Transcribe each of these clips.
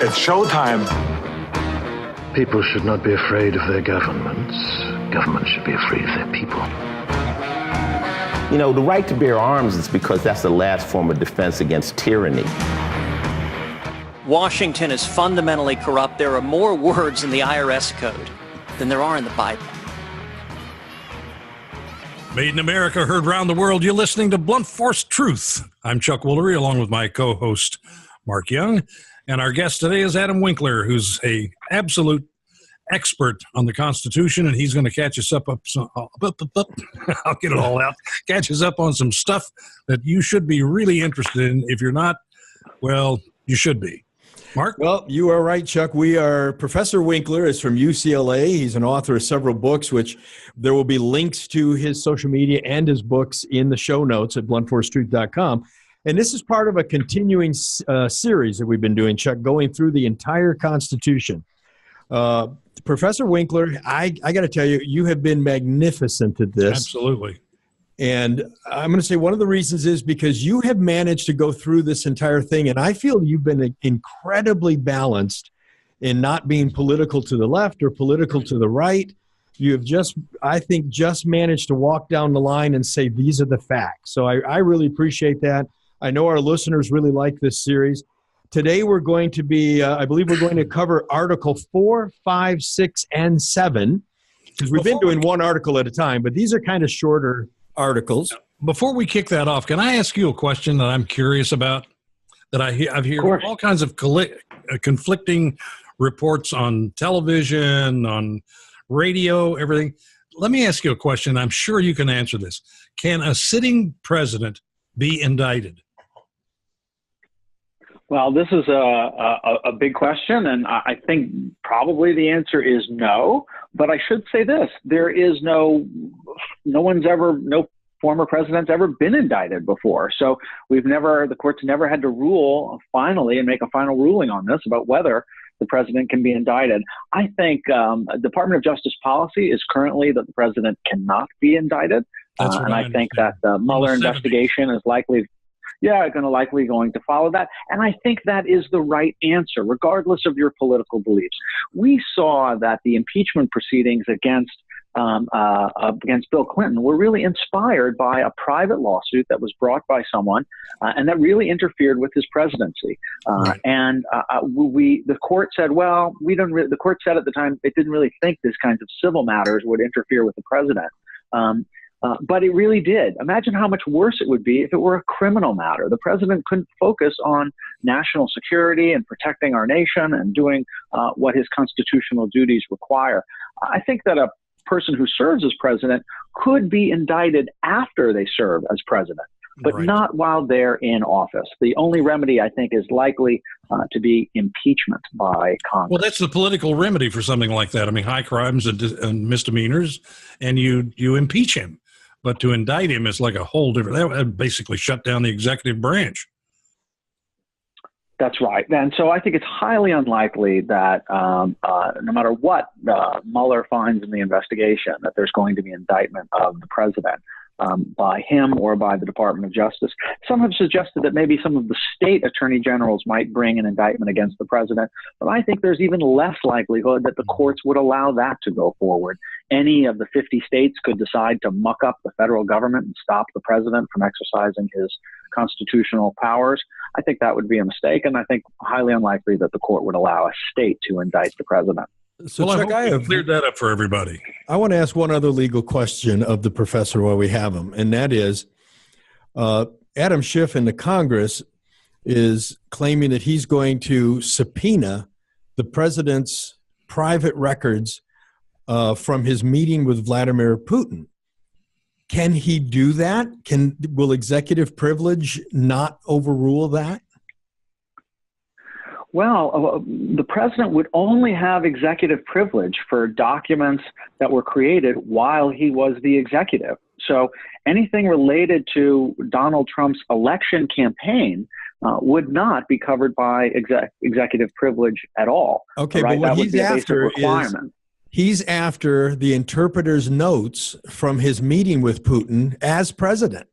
It's showtime. People should not be afraid of their governments. Governments should be afraid of their people. You know, the right to bear arms is because that's the last form of defense against tyranny. Washington is fundamentally corrupt. There are more words in the IRS code than there are in the Bible. Made in America, heard around the world. You're listening to Blunt Force Truth. I'm Chuck Woolery, along with my co-host, Mark Young. And our guest today is Adam Winkler, who's an absolute expert on the Constitution, and he's going to catch us up I'll get it all out. Catch us up on some stuff that you should be really interested in. If you're not, well, you should be. Mark? Well, you are right, Chuck. Professor Winkler is from UCLA. He's an author of several books, which there will be links to his social media and his books in the show notes at bluntforcetruth.com. And this is part of a continuing series that we've been doing, Chuck, going through the entire Constitution. Professor Winkler, I got to tell you, you have been magnificent at this. Absolutely. And I'm going to say one of the reasons is because you have managed to go through this entire thing, and I feel you've been incredibly balanced in not being political to the left or political to the right. You have just managed to walk down the line and say, these are the facts. So I really appreciate that. I know our listeners really like this series. Today we're going to be, I believe we're going to cover Article 4, 5, 6, and 7, because we've been doing one article at a time, but these are kind of shorter articles. Before we kick that off, can I ask you a question that I'm curious about? That I've heard all kinds of conflicting reports on television, on radio, everything. Let me ask you a question. I'm sure you can answer this. Can a sitting president be indicted? Well, this is a big question, and I think probably the answer is no. But I should say this: there is no former president's ever been indicted before. So the court's never had to rule finally and make a final ruling on this about whether the president can be indicted. I think Department of Justice policy is currently that the president cannot be indicted, and I think that the Mueller investigation is likely going to follow that. And I think that is the right answer, regardless of your political beliefs. We saw that the impeachment proceedings against Bill Clinton were really inspired by a private lawsuit that was brought by someone, and that really interfered with his presidency. And the court said, well, the court said at the time it didn't really think these kinds of civil matters would interfere with the president. But it really did. Imagine how much worse it would be if it were a criminal matter. The president couldn't focus on national security and protecting our nation and doing what his constitutional duties require. I think that a person who serves as president could be indicted after they serve as president, but not while they're in office. The only remedy, I think, is likely to be impeachment by Congress. Well, that's the political remedy for something like that. I mean, high crimes and misdemeanors, and you impeach him. But to indict him is like a whole different, that would basically shut down the executive branch. That's right. And so I think it's highly unlikely that no matter what Mueller finds in the investigation, that there's going to be indictment of the president by him or by the Department of Justice. Some have suggested that maybe some of the state attorney generals might bring an indictment against the president, but I think there's even less likelihood that the courts would allow that to go forward. Any of the 50 states could decide to muck up the federal government and stop the president from exercising his constitutional powers. I think that would be a mistake, and I think highly unlikely that the court would allow a state to indict the president. So, well, Chuck, I hope cleared that up for everybody. I want to ask one other legal question of the professor while we have him, and that is Adam Schiff in the Congress is claiming that he's going to subpoena the president's private records from his meeting with Vladimir Putin. Can he do that? Will executive privilege not overrule that? Well, the president would only have executive privilege for documents that were created while he was the executive. So anything related to Donald Trump's election campaign would not be covered by executive privilege at all. Okay, right? But what he's after is he's after the interpreter's notes from his meeting with Putin as president.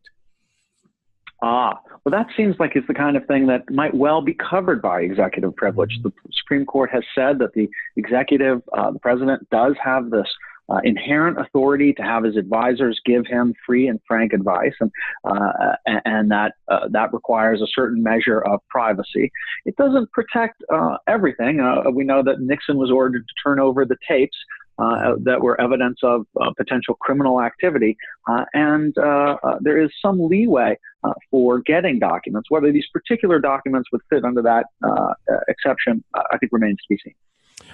Well, Well, that seems like it's the kind of thing that might well be covered by executive privilege. The Supreme Court has said that the executive, the president, does have this inherent authority to have his advisors give him free and frank advice, and that requires a certain measure of privacy. It doesn't protect everything. We know that Nixon was ordered to turn over the tapes that were evidence of potential criminal activity, and there is some leeway for getting documents. Whether these particular documents would fit under that exception, I think remains to be seen.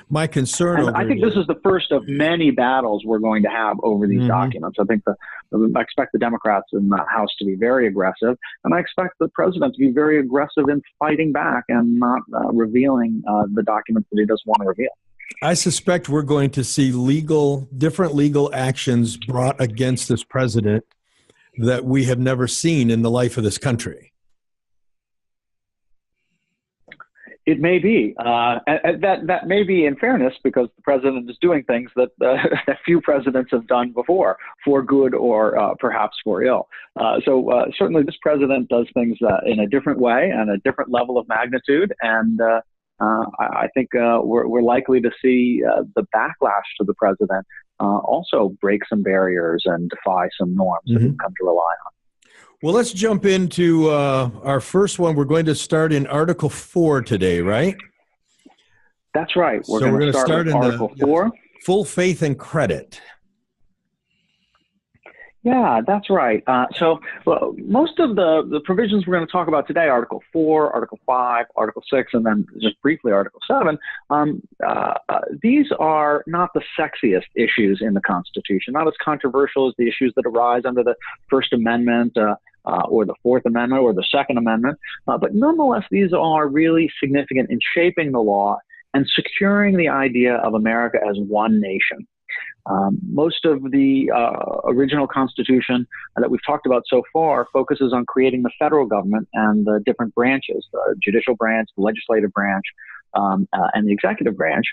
My concern, and I think this is the first of many battles we're going to have over these documents. I think I expect the Democrats in the House to be very aggressive, and I expect the president to be very aggressive in fighting back and not revealing the documents that he doesn't want to reveal. I suspect we're going to see different legal actions brought against this president that we have never seen in the life of this country. It may be. That may be in fairness, because the president is doing things that few presidents have done before, for good or perhaps for ill. So certainly this president does things in a different way and a different level of magnitude. And I think we're likely to see the backlash to the president also break some barriers and defy some norms that we've come to rely on. Well, let's jump into our first one. We're going to start in Article 4 today, right? That's right. We're going to start with Article 4. Full faith and credit. Yeah, that's right. So most of the provisions we're going to talk about today, Article 4, Article 5, Article 6, and then just briefly Article 7, these are not the sexiest issues in the Constitution, not as controversial as the issues that arise under the First Amendment or the Fourth Amendment or the Second Amendment. But nonetheless, these are really significant in shaping the law and securing the idea of America as one nation. Most of the original Constitution that we've talked about so far focuses on creating the federal government and the different branches, the judicial branch, the legislative branch, and the executive branch.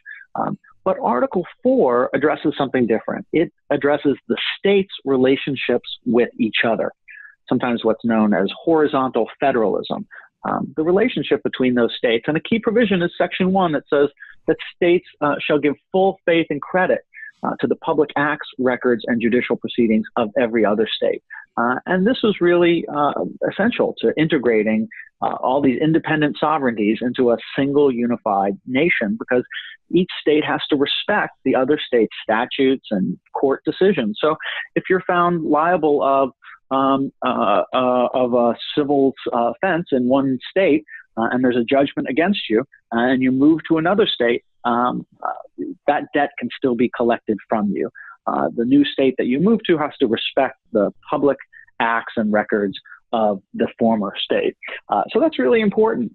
But Article 4 addresses something different. It addresses the states' relationships with each other, sometimes what's known as horizontal federalism. The relationship between those states. And a key provision is Section 1 that says that states shall give full faith and credit to the public acts, records, and judicial proceedings of every other state. And this was really essential to integrating all these independent sovereignties into a single unified nation, because each state has to respect the other state's statutes and court decisions. So if you're found liable of a civil offense in one state, and there's a judgment against you, and you move to another state, that debt can still be collected from you. The new state that you move to has to respect the public acts and records of the former state. So that's really important.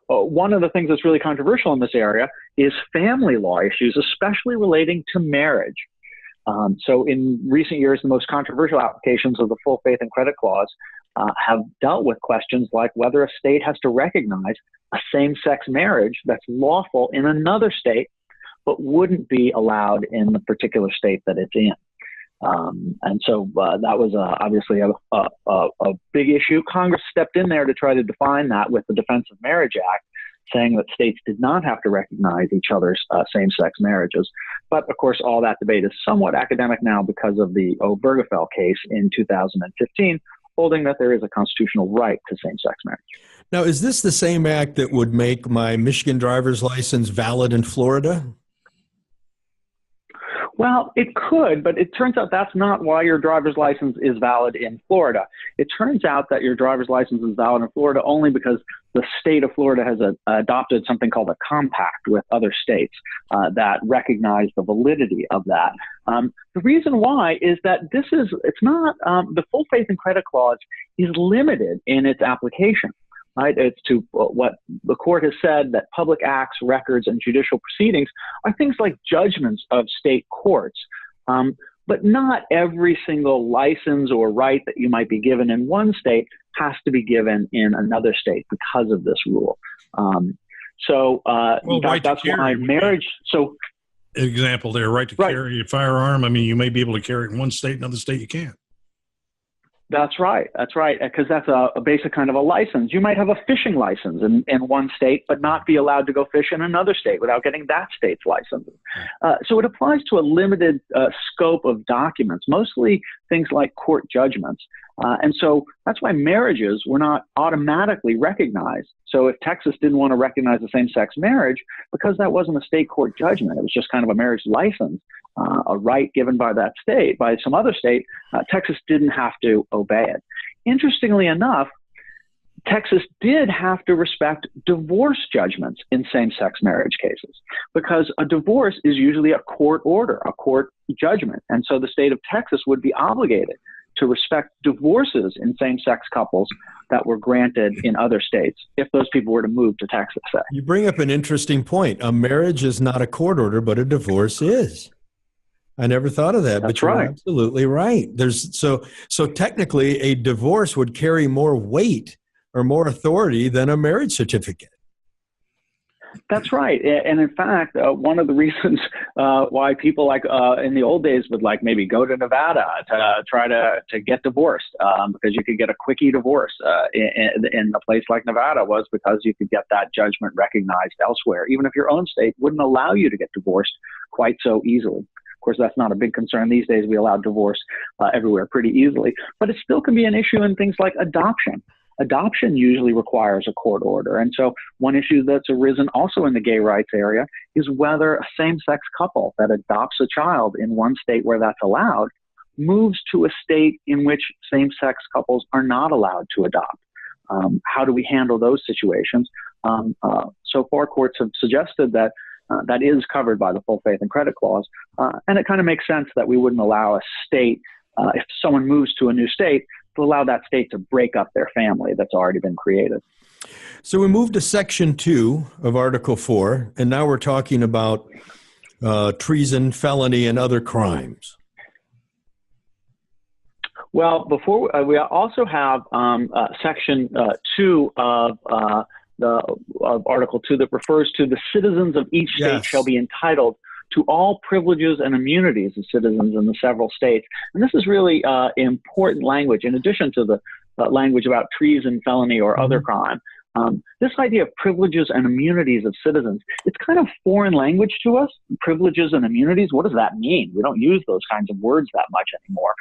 One of the things that's really controversial in this area is family law issues, especially relating to marriage. So in recent years, the most controversial applications of the full faith and credit clause have dealt with questions like whether a state has to recognize a same-sex marriage that's lawful in another state, but wouldn't be allowed in the particular state that it's in. And so that was obviously a big issue. Congress stepped in there to try to define that with the Defense of Marriage Act, saying that states did not have to recognize each other's same-sex marriages. But, of course, all that debate is somewhat academic now because of the Obergefell case in 2015, holding that there is a constitutional right to same-sex marriage. Now, is this the same act that would make my Michigan driver's license valid in Florida? Well, it could, but it turns out that's not why your driver's license is valid in Florida. It turns out that your driver's license is valid in Florida only because the state of Florida has adopted something called a compact with other states that recognize the validity of that. The reason why is that it's not, the full faith and credit clause is limited in its application. Right? It's to what the court has said, that public acts, records, and judicial proceedings are things like judgments of state courts. But not every single license or right that you might be given in one state has to be given in another state because of this rule. In fact, that's why marriage. So, example there, right to carry a firearm. I mean, you may be able to carry it in one state, another state you can't. That's right. That's right. Because that's a basic kind of a license. You might have a fishing license in one state, but not be allowed to go fish in another state without getting that state's license. So it applies to a limited scope of documents, mostly things like court judgments. And so that's why marriages were not automatically recognized. So if Texas didn't want to recognize the same-sex marriage, because that wasn't a state court judgment, it was just kind of a marriage license, a right given by that state, by some other state, Texas didn't have to obey it. Interestingly enough, Texas did have to respect divorce judgments in same-sex marriage cases, because a divorce is usually a court order, a court judgment. And so the state of Texas would be obligated to respect divorces in same-sex couples that were granted in other states if those people were to move to Texas, say. You bring up an interesting point. A marriage is not a court order, but a divorce is. I never thought of that, That's but you're right. absolutely right. So technically a divorce would carry more weight or more authority than a marriage certificate. That's right. And in fact, one of the reasons why people in the old days would maybe go to Nevada to try to get divorced, because you could get a quickie divorce in a place like Nevada, was because you could get that judgment recognized elsewhere, even if your own state wouldn't allow you to get divorced quite so easily. Of course, that's not a big concern these days. We allow divorce everywhere pretty easily, but it still can be an issue in things like adoption. Adoption usually requires a court order. And so one issue that's arisen also in the gay rights area is whether a same-sex couple that adopts a child in one state where that's allowed moves to a state in which same-sex couples are not allowed to adopt. How do we handle those situations? So far, courts have suggested that that is covered by the full faith and credit clause. And it kind of makes sense that we wouldn't allow a state, if someone moves to a new state, to allow that state to break up their family that's already been created. So we moved to Section 2 of Article 4, and now we're talking about treason, felony, and other crimes. Well, before we also have Section 2 of Article 2 that refers to the citizens of each state shall be entitled to all privileges and immunities of citizens in the several states. And this is really important language, in addition to the language about treason, felony, or other crime. This idea of privileges and immunities of citizens, it's kind of foreign language to us. Privileges and immunities, what does that mean? We don't use those kinds of words that much anymore.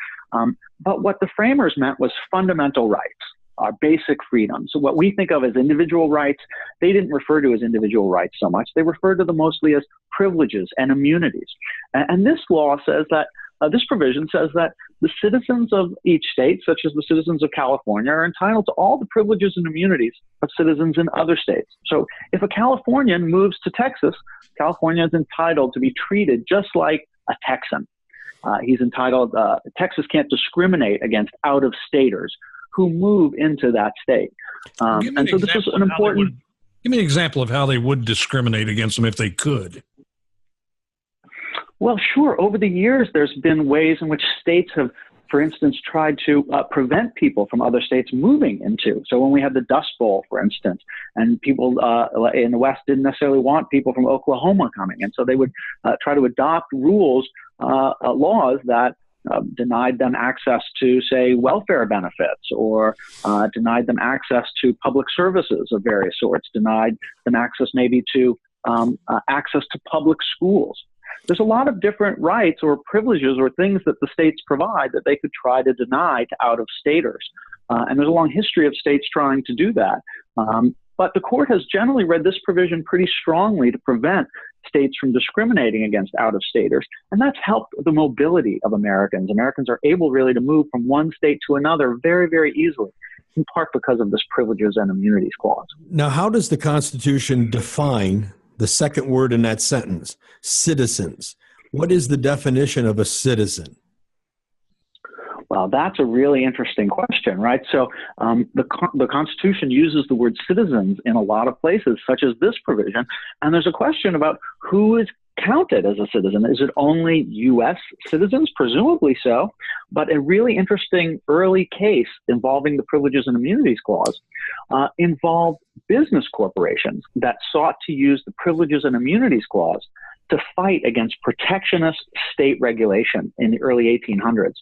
But what the framers meant was fundamental rights, our basic freedoms. So what we think of as individual rights, they didn't refer to as individual rights so much. They referred to them mostly as privileges and immunities. And this law says that, this provision says that the citizens of each state, such as the citizens of California, are entitled to all the privileges and immunities of citizens in other states. So if a Californian moves to Texas, California is entitled to be treated just like a Texan. He's entitled, Texas can't discriminate against out-of-staters who move into that state. And so this is an important... Give me an example of how they would discriminate against them if they could. Well, sure. Over the years, there's been ways in which states have, for instance, tried to prevent people from other states moving into. So when we had the Dust Bowl, for instance, and people in the West didn't necessarily want people from Oklahoma coming. And so they would try to adopt rules, laws that denied them access to, say, welfare benefits, or denied them access to public services of various sorts, denied them access maybe to access to public schools. There's a lot of different rights or privileges or things that the states provide that they could try to deny to out-of-staters. And there's a long history of states trying to do that. But the court has generally read this provision pretty strongly to prevent states from discriminating against out-of-staters. And that's helped the mobility of Americans. Americans are able really to move from one state to another very, very easily, in part because of this privileges and immunities clause. Now, how does the Constitution define the second word in that sentence, citizens? What is the definition of a citizen? Well, that's a really interesting question, right? So the Constitution uses the word citizens in a lot of places, such as this provision. And there's a question about who is counted as a citizen. Is it only U.S. citizens? Presumably so. But a really interesting early case involving the Privileges and Immunities Clause involved business corporations that sought to use the Privileges and Immunities Clause to fight against protectionist state regulation in the early 1800s.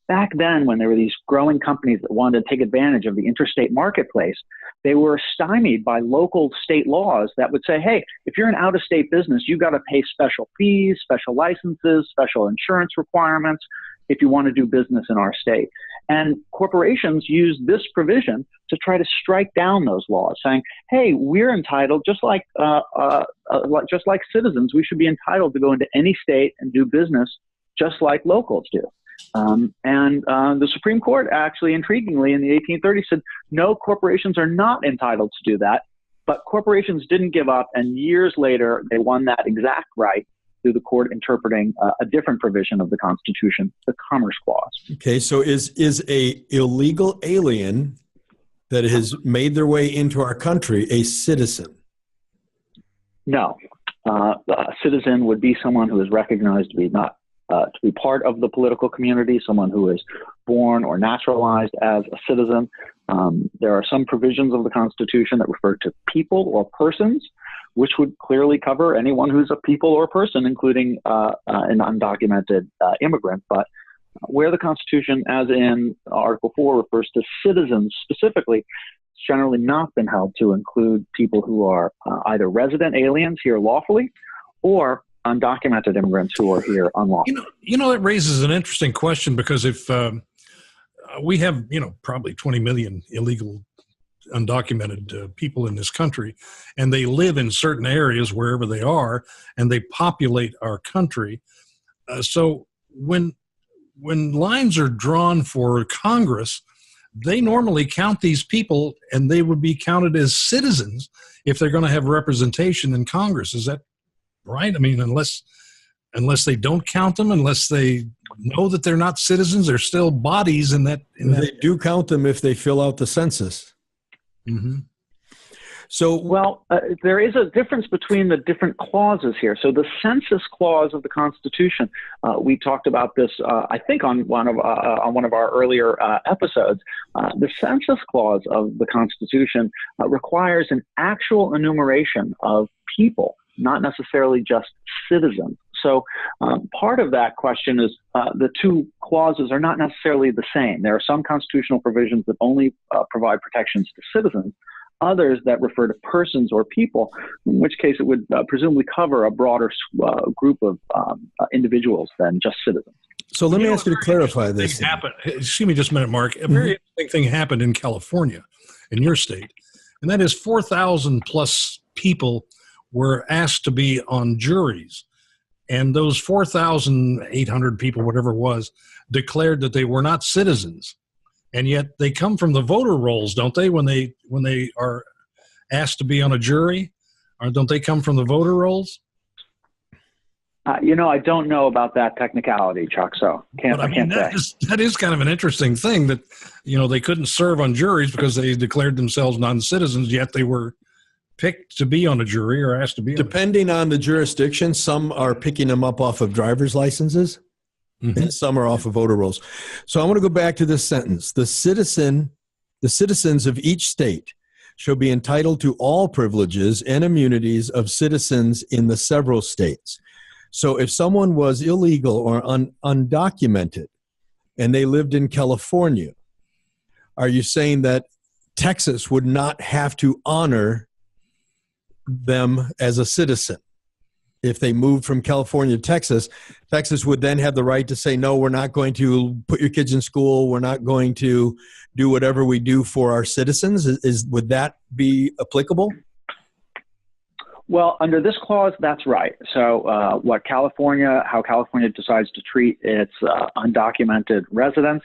back then, when there were these growing companies that wanted to take advantage of the interstate marketplace, they were stymied by local state laws that would say, hey, if you're an out-of-state business, you got to pay special fees, special licenses, special insurance requirements if you want to do business in our state. And corporations use this provision to try to strike down those laws, saying, hey, we're entitled, just like citizens, we should be entitled to go into any state and do business just like locals do. The Supreme Court actually, intriguingly, in the 1830s said, no, corporations are not entitled to do that. But corporations didn't give up, and years later, they won that exact right through the court interpreting a different provision of the Constitution, the Commerce Clause. Okay, so is a illegal alien that has made their way into our country a citizen? No. A citizen would be someone who is recognized to be to be part of the political community, someone who is born or naturalized as a citizen. There are some provisions of the Constitution that refer to people or persons, which would clearly cover anyone who's a people or person, including an undocumented immigrant. But where the Constitution, as in Article 4, refers to citizens specifically, it's generally not been held to include people who are either resident aliens here lawfully or undocumented immigrants who are here unlawfully. It raises an interesting question, because if we have, probably 20 million illegal undocumented people in this country, and they live in certain areas wherever they are, and they populate our country. So when lines are drawn for Congress, they normally count these people, and they would be counted as citizens if they're going to have representation in Congress. Is that right? I mean, unless they don't count them, unless they know that they're not citizens, they're still bodies in that. They do count them if they fill out the census. Mm-hmm. So, there is a difference between the different clauses here. So the Census Clause of the Constitution, we talked about this, I think, on one of our earlier episodes. The Census Clause of the Constitution requires an actual enumeration of people, not necessarily just citizens. So part of that question is the two clauses are not necessarily the same. There are some constitutional provisions that only provide protections to citizens, others that refer to persons or people, in which case it would presumably cover a broader group of individuals than just citizens. So let me ask you to clarify this. Excuse me just a minute, Mark. A very interesting thing happened in California, in your state, and that is 4,000 plus people were asked to be on juries. And those 4,800 people, whatever it was, declared that they were not citizens. And yet they come from the voter rolls, don't they, when they are asked to be on a jury? Or don't they come from the voter rolls? I don't know about that technicality, Chuck, so I can't say. That is kind of an interesting thing that, they couldn't serve on juries because they declared themselves non-citizens, yet they were picked to be on a jury or asked to be. Depending on the jurisdiction, some are picking them up off of driver's licenses, and some are off of voter rolls. So I want to go back to this sentence. The citizens of each state shall be entitled to all privileges and immunities of citizens in the several states. So if someone was illegal or undocumented and they lived in California, are you saying that Texas would not have to honor them as a citizen? If they moved from California to Texas, Texas would then have the right to say, no, we're not going to put your kids in school. We're not going to do whatever we do for our citizens. Would that be applicable? Well, under this clause, that's right. So how California decides to treat its undocumented residents,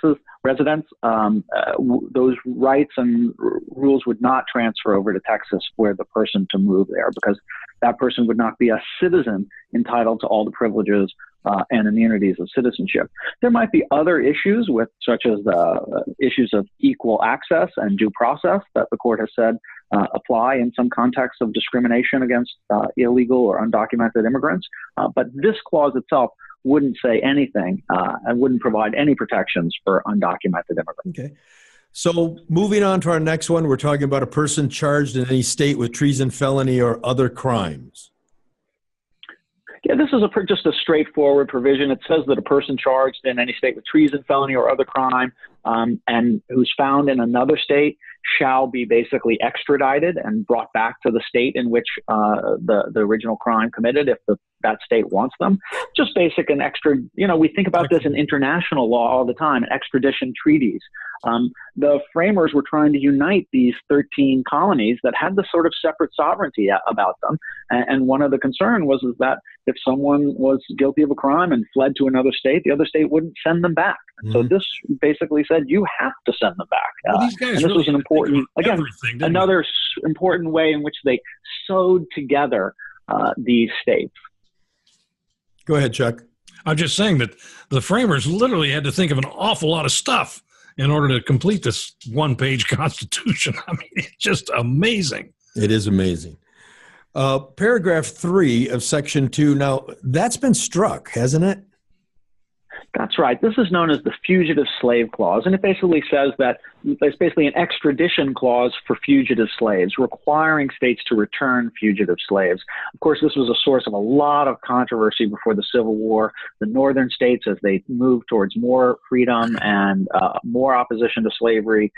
those rights and rules would not transfer over to Texas for the person to move there, because that person would not be a citizen entitled to all the privileges and immunities of citizenship. There might be other issues such as the issues of equal access and due process that the court has said apply in some contexts of discrimination against illegal or undocumented immigrants. But this clause itself wouldn't say anything and wouldn't provide any protections for undocumented immigrants. Okay. So moving on to our next one, we're talking about a person charged in any state with treason, felony, or other crimes. Yeah, this is just a straightforward provision. It says that a person charged in any state with treason, felony, or other crime, and who's found in another state shall be basically extradited and brought back to the state in which the original crime committed, if that state wants them. Just basic and extra, we think about this in international law all the time, extradition treaties. The framers were trying to unite these 13 colonies that had this sort of separate sovereignty about them. And one of the concern was that if someone was guilty of a crime and fled to another state, the other state wouldn't send them back. So this basically said you have to send them back. Well, these guys and this really was an important, again, another important way in which they sewed together these states. Go ahead, Chuck. I'm just saying that the framers literally had to think of an awful lot of stuff in order to complete this one-page Constitution. I mean, it's just amazing. It is amazing. Paragraph 3 of Section 2. Now, that's been struck, hasn't it? That's right. This is known as the Fugitive Slave Clause, and it basically says that it's basically an extradition clause for fugitive slaves, requiring states to return fugitive slaves. Of course, this was a source of a lot of controversy before the Civil War. The northern states, as they moved towards more freedom and more opposition to slavery,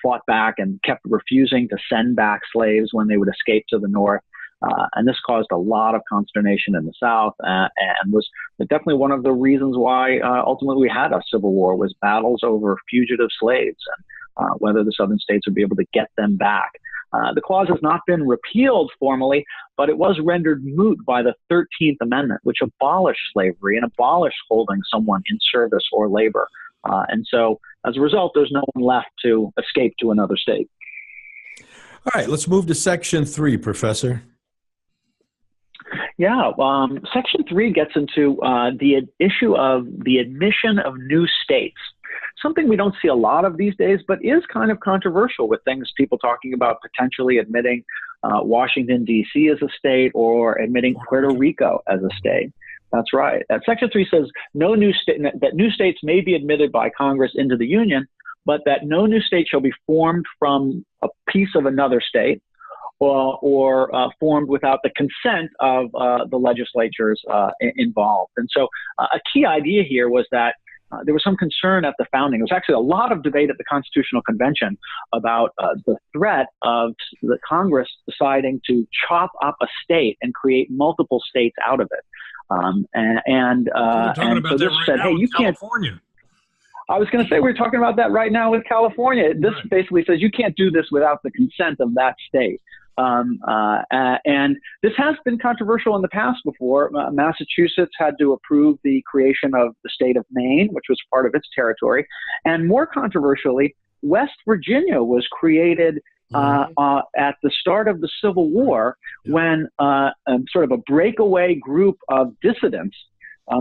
fought back and kept refusing to send back slaves when they would escape to the north. And this caused a lot of consternation in the South and was definitely one of the reasons why ultimately we had a civil war, was battles over fugitive slaves and whether the southern states would be able to get them back. The clause has not been repealed formally, but it was rendered moot by the 13th Amendment, which abolished slavery and abolished holding someone in service or labor. And so as a result, there's no one left to escape to another state. All right, let's move to Section 3, Professor. Yeah, Section 3 gets into the issue of the admission of new states, something we don't see a lot of these days, but is kind of controversial, with people talking about potentially admitting Washington, D.C. as a state, or admitting Puerto Rico as a state. That's right. Section 3 says that new states may be admitted by Congress into the Union, but that no new state shall be formed from a piece of another state, or formed without the consent of the legislatures involved. And so a key idea here was that there was some concern at the founding. There was actually a lot of debate at the Constitutional Convention about the threat of the Congress deciding to chop up a state and create multiple states out of it. And so this said, hey, you can't. I was going to say, we're talking about that right now with California. This basically says you can't do this without the consent of that state. And this has been controversial in the past before. Massachusetts had to approve the creation of the state of Maine, which was part of its territory. And more controversially, West Virginia was created at the start of the Civil War, when sort of a breakaway group of dissidents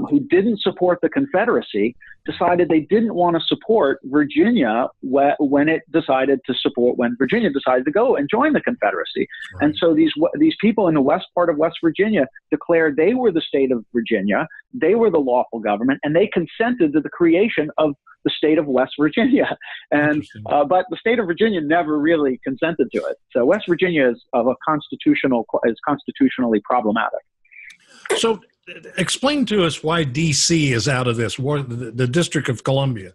who didn't support the Confederacy decided they didn't want to support Virginia when Virginia decided to go and join the Confederacy. Right. And so these people in the west part of West Virginia declared they were the state of Virginia, they were the lawful government, and they consented to the creation of the state of West Virginia. And but the state of Virginia never really consented to it. So West Virginia is constitutionally problematic. So explain to us why D.C. is out of this, the District of Columbia.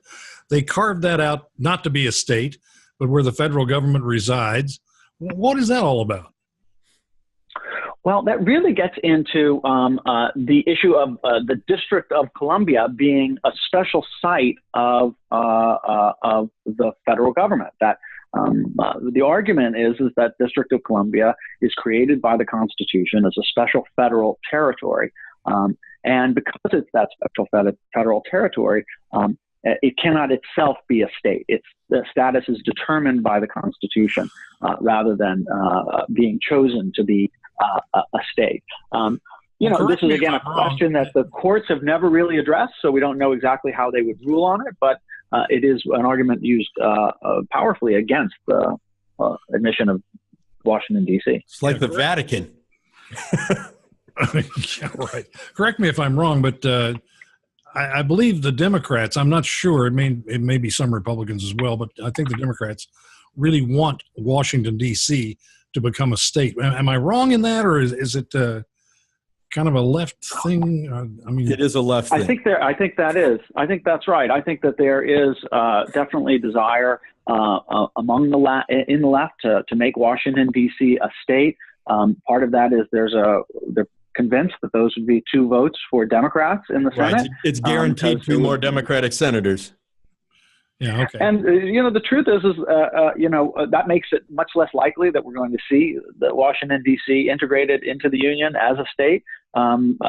They carved that out not to be a state, but where the federal government resides. What is that all about? Well, that really gets into the issue of the District of Columbia being a special site of the federal government. That the argument is that District of Columbia is created by the Constitution as a special federal territory. And because it's that special federal territory, it cannot itself be a state. The status is determined by the Constitution rather than being chosen to be a state. This is, again, a question that the courts have never really addressed, so we don't know exactly how they would rule on it, but it is an argument used powerfully against the admission of Washington, D.C. It's like the Vatican. Yeah, right. Correct me if I'm wrong, but I believe the Democrats, I'm not sure, it may be some Republicans as well, but I think the Democrats really want Washington, D.C. to become a state. Am I wrong in that, or is it kind of a left thing? I mean, it is a left thing. I think that is. I think that's right. I think that there is definitely desire among in the left to make Washington D.C. a state. Part of that is they're convinced that those would be 2 votes for Democrats in the Senate. Right. It's guaranteed 2 more Democratic senators. yeah, okay. And, the truth is that makes it much less likely that we're going to see the Washington, D.C. integrated into the Union as a state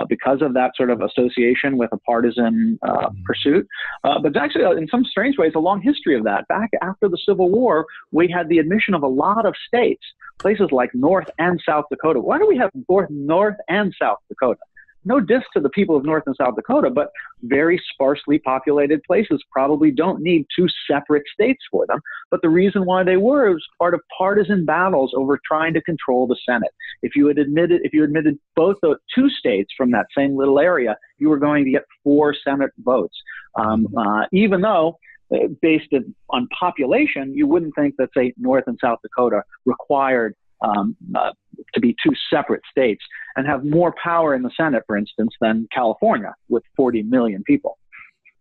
because of that sort of association with a partisan pursuit. But actually, in some strange ways, a long history of that. Back after the Civil War, we had the admission of a lot of states, places like North and South Dakota. Why do we have both North and South Dakota? No diss to the people of North and South Dakota, but very sparsely populated places probably don't need 2 separate states for them. But the reason why they were was part of partisan battles over trying to control the Senate. If you admitted both the 2 states from that same little area, you were going to get 4 Senate votes. Even though, based on population, you wouldn't think that, say, North and South Dakota required to be 2 separate states and have more power in the Senate, for instance, than California with 40 million people.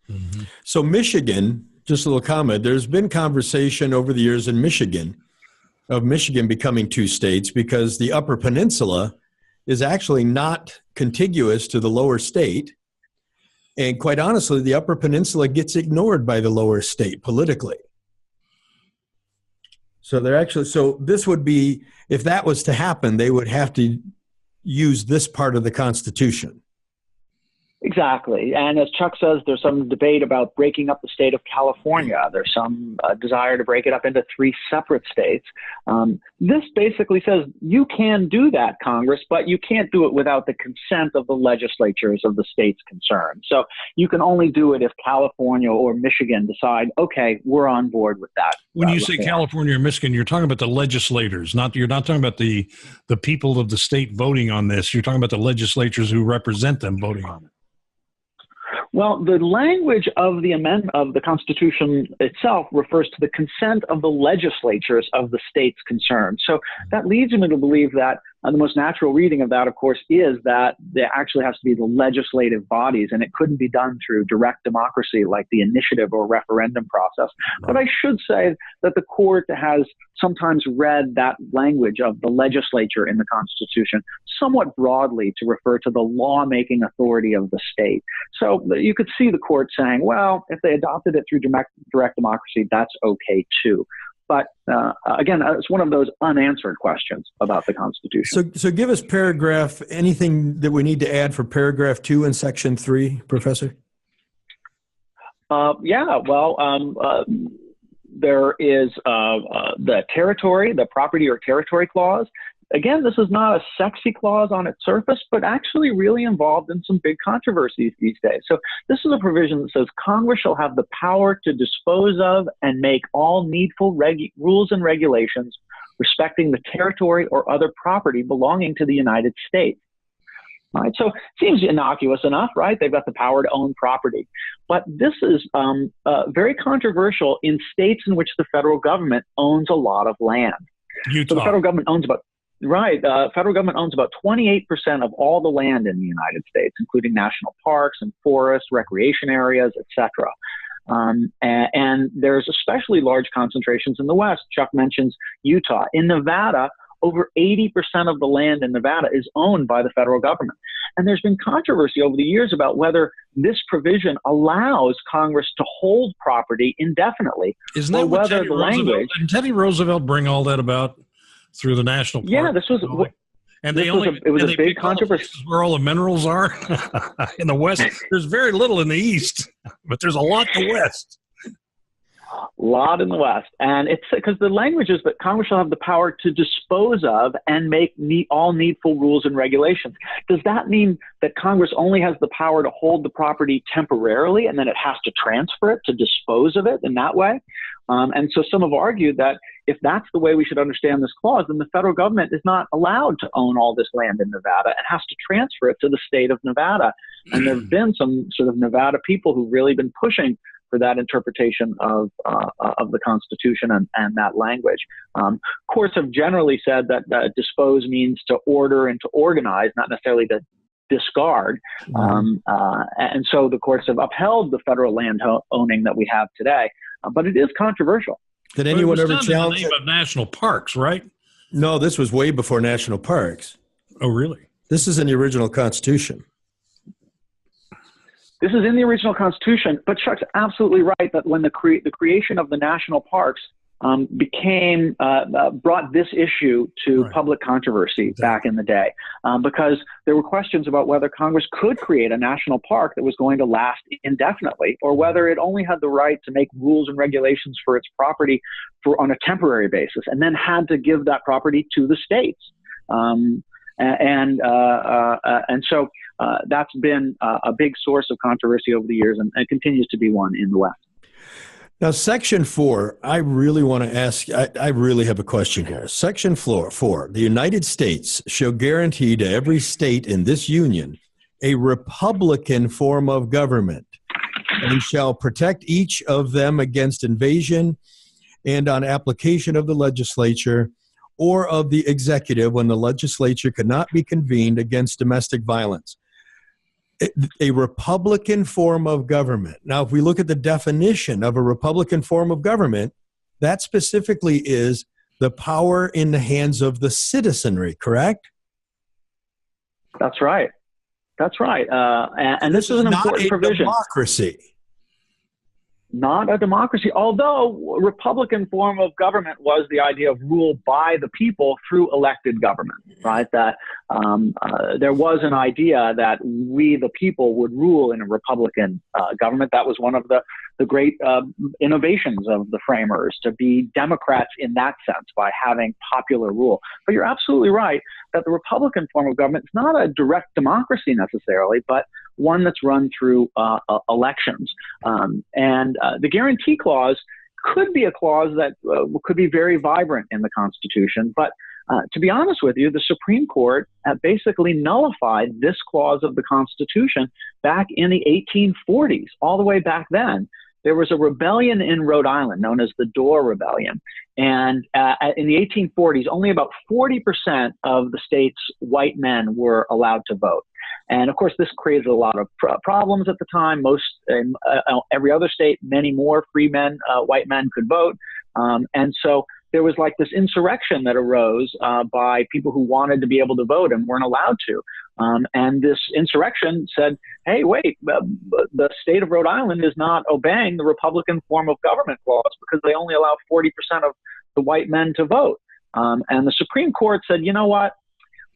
Mm-hmm. So Michigan, just a little comment, there's been conversation over the years in Michigan of Michigan becoming 2 states because the Upper Peninsula is actually not contiguous to the lower state. And quite honestly, the Upper Peninsula gets ignored by the lower state politically. So this would be, if that was to happen, they would have to use this part of the Constitution. Exactly. And as Chuck says, there's some debate about breaking up the state of California. There's some desire to break it up into 3 separate states. This basically says you can do that, Congress, but you can't do it without the consent of the legislatures of the states concerned. So you can only do it if California or Michigan decide, okay, we're on board with that. When you say California or Michigan, you're talking about the legislators, you're not talking about the people of the state voting on this. You're talking about the legislatures who represent them voting on it. Well, the language of the amendment of the Constitution itself refers to the consent of the legislatures of the states concerned. So that leads me to believe that the most natural reading of that, of course, is that there actually has to be the legislative bodies, and it couldn't be done through direct democracy like the initiative or referendum process. But I should say that the court has sometimes read that language of the legislature in the Constitution somewhat broadly to refer to the lawmaking authority of the state. So you could see the court saying, well, if they adopted it through direct democracy, that's okay too. But again, it's one of those unanswered questions about the Constitution. So give us anything that we need to add for paragraph 2 in section 3, Professor? There is the territory, the property or territory clause. Again, this is not a sexy clause on its surface, but actually really involved in some big controversies these days. So this is a provision that says Congress shall have the power to dispose of and make all needful rules and regulations respecting the territory or other property belonging to the United States. All right, so it seems innocuous enough, right? They've got the power to own property. But this is very controversial in states in which the federal government owns a lot of land. Utah. So the federal government owns federal government owns about 28% of all the land in the United States, including national parks and forests, recreation areas, etc. And there's especially large concentrations in the West. Chuck mentions Utah. In Nevada, over 80% of the land in Nevada is owned by the federal government. And there's been controversy over the years about whether this provision allows Congress to hold property indefinitely. Isn't that what Teddy Roosevelt, did Teddy Roosevelt bring all that about through the national park? Yeah, this was... And it was a big controversy. Where all the minerals are in the West. There's very little in the East, but there's a lot in the West. A lot in the West. And it's because the language is that Congress shall have the power to dispose of and make all needful rules and regulations. Does that mean that Congress only has the power to hold the property temporarily and then it has to transfer it to dispose of it in that way? And so some have argued that if that's the way we should understand this clause, then the federal government is not allowed to own all this land in Nevada and has to transfer it to the state of Nevada. And there have been some sort of Nevada people who've really been pushing for that interpretation of the Constitution and that language. Courts have generally said that dispose means to order and to organize, not necessarily to discard. And so the courts have upheld the federal land owning that we have today. But it is controversial. Did anyone ever challenge in the name of national parks, right? No, this was way before national parks. Oh, really? This is in the original Constitution. This is in the original Constitution, but Chuck's absolutely right that when the creation of the national parks brought this issue to public controversy back in the day, because there were questions about whether Congress could create a national park that was going to last indefinitely, or whether it only had the right to make rules and regulations for its property on a temporary basis, and then had to give that property to the states. And so that's been a big source of controversy over the years, and it continues to be one in the West. Now, Section 4, I really want to ask, I really have a question here. Section 4, the United States shall guarantee to every state in this union a republican form of government and shall protect each of them against invasion and on application of the legislature or of the executive when the legislature could not be convened against domestic violence. A republican form of government. Now, if we look at the definition of a republican form of government, that specifically is the power in the hands of the citizenry, correct? That's right. That's right. And this is an important provision. Democracy. Not a democracy, although a republican form of government was the idea of rule by the people through elected government, right? That there was an idea that we, the people, would rule in a republican government. That was one of the great innovations of the framers, to be Democrats in that sense by having popular rule. But you're absolutely right that the republican form of government is not a direct democracy necessarily, but one that's run through elections. And the guarantee clause could be a clause that could be very vibrant in the Constitution. But to be honest with you, the Supreme Court basically nullified this clause of the Constitution back in the 1840s, all the way back then. There was a rebellion in Rhode Island known as the Dorr Rebellion. And in the 1840s, only about 40% of the state's white men were allowed to vote. And of course, this created a lot of problems at the time. Every other state, many more free men, white men could vote. And so there was like this insurrection that arose by people who wanted to be able to vote and weren't allowed to. And this insurrection said, hey, wait, the state of Rhode Island is not obeying the Republican form of government clause because they only allow 40% of the white men to vote. And the Supreme Court said, you know what?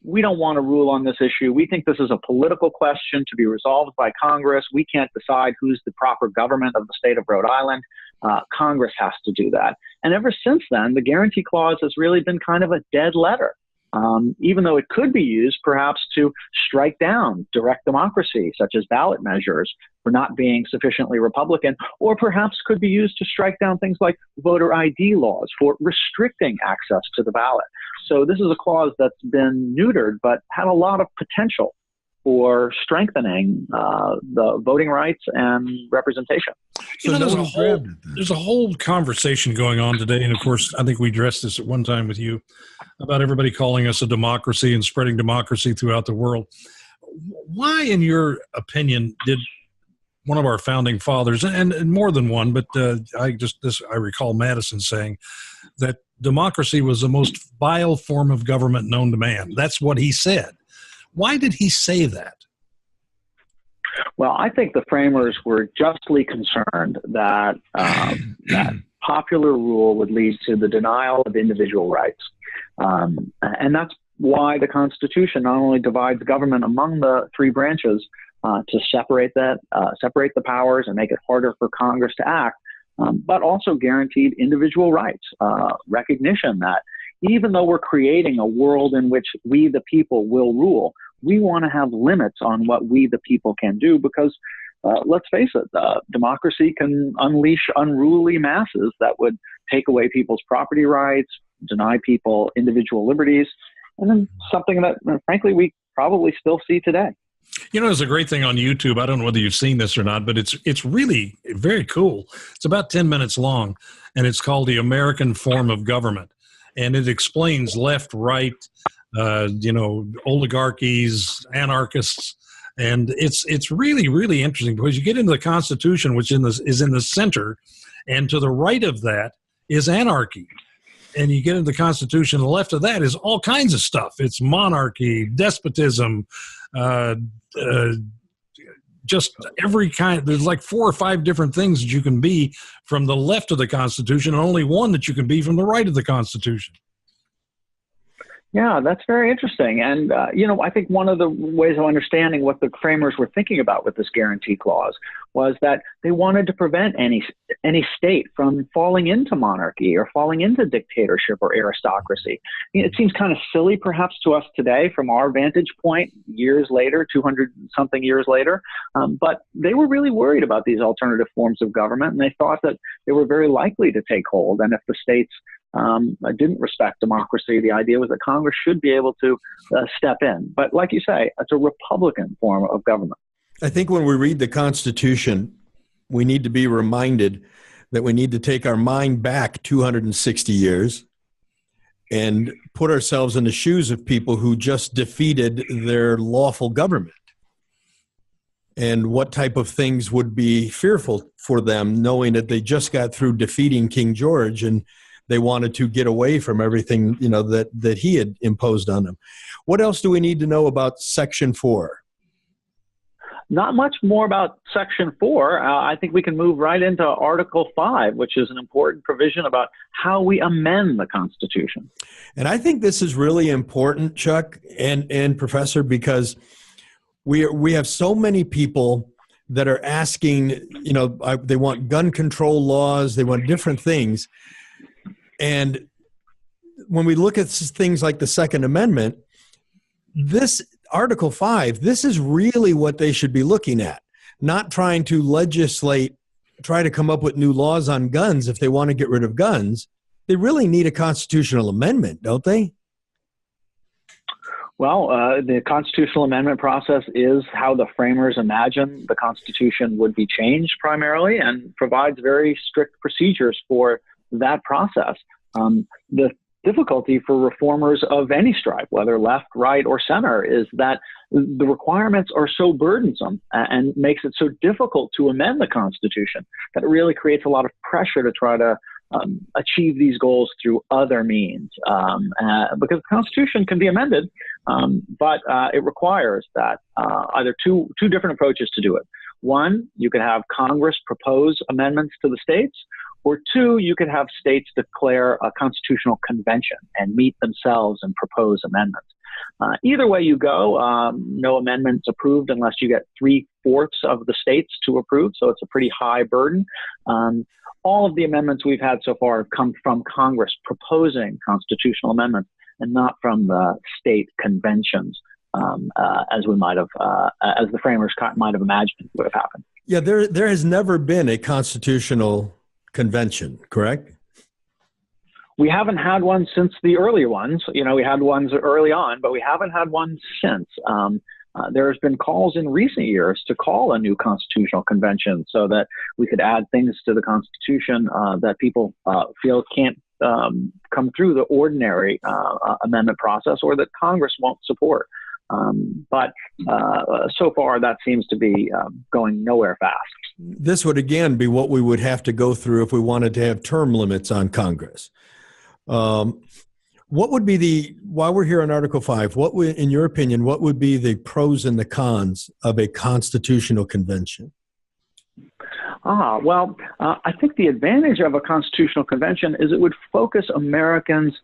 We don't want to rule on this issue. We think this is a political question to be resolved by Congress. We can't decide who's the proper government of the state of Rhode Island. Congress has to do that. And ever since then, the guarantee clause has really been kind of a dead letter, even though it could be used perhaps to strike down direct democracy, such as ballot measures, for not being sufficiently Republican, or perhaps could be used to strike down things like voter ID laws for restricting access to the ballot. So this is a clause that's been neutered, but had a lot of potential for strengthening the voting rights and representation. So there's a whole conversation going on today, and of course, I think we addressed this at one time with you about everybody calling us a democracy and spreading democracy throughout the world. Why, in your opinion, did one of our founding fathers, and more than one, but I recall Madison saying that democracy was the most vile form of government known to man? That's what he said. Why did he say that? Well, I think the framers were justly concerned that that popular rule would lead to the denial of individual rights. And that's why the Constitution not only divides government among the three branches to separate the powers and make it harder for Congress to act, but also guaranteed individual rights, recognition that even though we're creating a world in which we, the people, will rule, we want to have limits on what we, the people, can do because, let's face it, democracy can unleash unruly masses that would take away people's property rights, deny people individual liberties, and then something that, frankly, we probably still see today. You know, there's a great thing on YouTube. I don't know whether you've seen this or not, but it's really very cool. It's about 10 minutes long, and it's called The American Form of Government. And it explains left, right, oligarchies, anarchists, And it's really, really interesting because you get into the Constitution, which is in the center, and to the right of that is anarchy. And you get into the Constitution, the left of that is all kinds of stuff. It's monarchy, despotism, just every kind. There's like 4 or 5 different things that you can be from the left of the Constitution, and only one that you can be from the right of the Constitution. Yeah, that's very interesting. And, I think one of the ways of understanding what the framers were thinking about with this guarantee clause was that they wanted to prevent any state from falling into monarchy or falling into dictatorship or aristocracy. It seems kind of silly, perhaps, to us today from our vantage point years later, 200-something years later. But they were really worried about these alternative forms of government, and they thought that they were very likely to take hold. And if the states didn't respect democracy, the idea was that Congress should be able to step in. But like you say, it's a Republican form of government. I think when we read the Constitution, we need to be reminded that we need to take our mind back 260 years and put ourselves in the shoes of people who just defeated their lawful government. And what type of things would be fearful for them, knowing that they just got through defeating King George and they wanted to get away from everything, that he had imposed on them. What else do we need to know about Section 4? Not much more about Section 4. I think we can move right into Article 5, which is an important provision about how we amend the Constitution. And I think this is really important, Chuck and Professor, because we have so many people that are asking, they want gun control laws, they want different things. And when we look at things like the Second Amendment, this Article 5, this is really what they should be looking at, not trying to try to come up with new laws on guns if they want to get rid of guns. They really need a constitutional amendment, don't they? Well, the constitutional amendment process is how the framers imagined the Constitution would be changed primarily, and provides very strict procedures for that process. The difficulty for reformers of any stripe, whether left, right, or center, is that the requirements are so burdensome and makes it so difficult to amend the Constitution that it really creates a lot of pressure to try to achieve these goals through other means. Because the Constitution can be amended, but it requires that either two different approaches to do it. One, you could have Congress propose amendments to the states, or 2, you could have states declare a constitutional convention and meet themselves and propose amendments. Either way you go, no amendments approved unless you get 3/4 of the states to approve, so it's a pretty high burden. All of the amendments we've had so far have come from Congress proposing constitutional amendments and not from the state conventions, as we might have, as the framers might have imagined would have happened. Yeah, there has never been a constitutional convention, correct? We haven't had one since the earlier ones. We had ones early on, but we haven't had one since. There has been calls in recent years to call a new constitutional convention so that we could add things to the Constitution that people feel can't come through the ordinary amendment process, or that Congress won't support. But so far, that seems to be going nowhere fast. This would, again, be what we would have to go through if we wanted to have term limits on Congress. What would be while we're here on Article 5, in your opinion, what would be the pros and the cons of a constitutional convention? Well, I think the advantage of a constitutional convention is it would focus Americans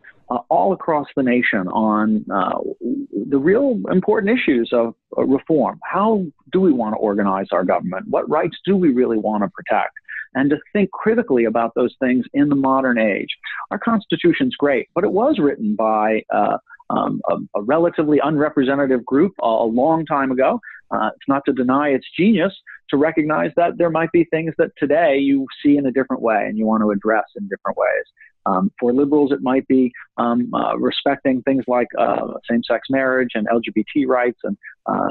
all across the nation on the real important issues of reform. How do we want to organize our government? What rights do we really want to protect? And to think critically about those things in the modern age. Our Constitution's great, but it was written by a relatively unrepresentative group a long time ago. It's not to deny its genius, to recognize that there might be things that today you see in a different way and you want to address in different ways. For liberals, it might be respecting things like same-sex marriage and LGBT rights and